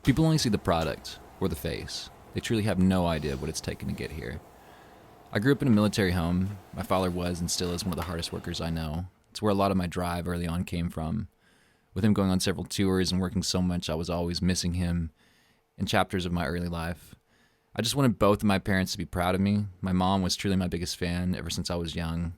People only see the product or the face. They truly have no idea what it's taken to get here. I grew up in a military home. My father was and still is one of the hardest workers I know. It's where a lot of my drive early on came from. With him going on several tours and working so much, I was always missing him in chapters of my early life. I just wanted both of my parents to be proud of me. My mom was truly my biggest fan ever since I was young.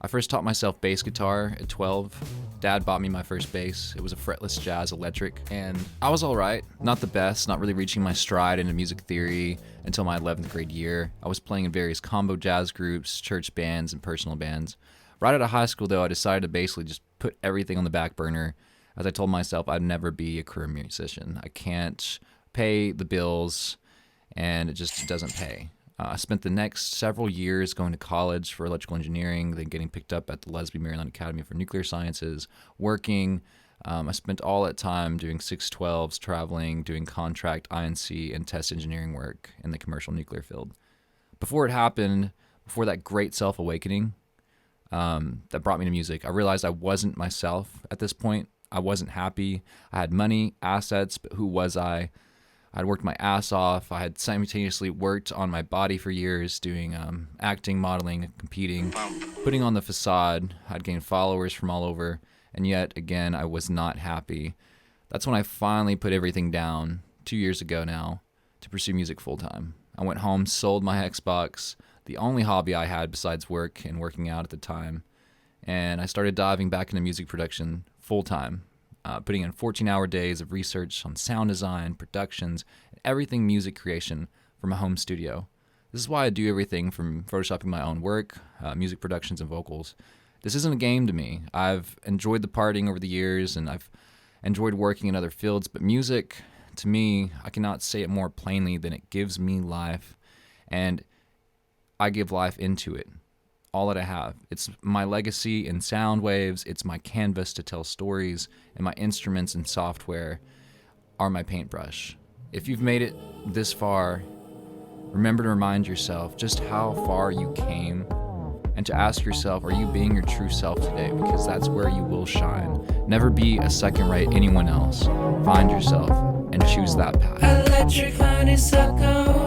I first taught myself bass guitar at 12. Dad bought me my first bass. It was a fretless jazz electric, and I was all right. Not the best, not really reaching my stride into music theory until my 11th grade year. I was playing in various combo jazz groups, church bands, and personal bands. Right out of high school, though, I decided to basically just put everything on the back burner, as I told myself I'd never be a career musician. I can't pay the bills, and it just doesn't pay. I spent the next several years going to college for electrical engineering, then getting picked up at the Leslie Maryland Academy for Nuclear Sciences, working. I spent all that time doing 612s, traveling, doing contract INC and test engineering work in the commercial nuclear field. Before it happened, before that great self-awakening that brought me to music, I realized I wasn't myself at this point. I wasn't happy. I had money, assets, but who was I? I'd worked my ass off. I had simultaneously worked on my body for years, doing acting, modeling, competing, putting on the facade. I'd gained followers from all over, and yet again, I was not happy. That's when I finally put everything down 2 years ago now to pursue music full time. I went home, sold my Xbox, the only hobby I had besides work and working out at the time, and I started diving back into music production full time. Putting in 14-hour days of research on sound design, productions, and everything music creation from a home studio. This is why I do everything from photoshopping my own work, music productions, and vocals. This isn't a game to me. I've enjoyed the partying over the years, and I've enjoyed working in other fields, but music, to me, I cannot say it more plainly than it gives me life, and I give life into it. All that I have. It's my legacy in sound waves, it's my canvas to tell stories, and my instruments and software are my paintbrush. If you've made it this far, remember to remind yourself just how far you came, and to ask yourself, are you being your true self today? Because that's where you will shine. Never be a second-rate anyone else. Find yourself and choose that path. Electric honeysuckle.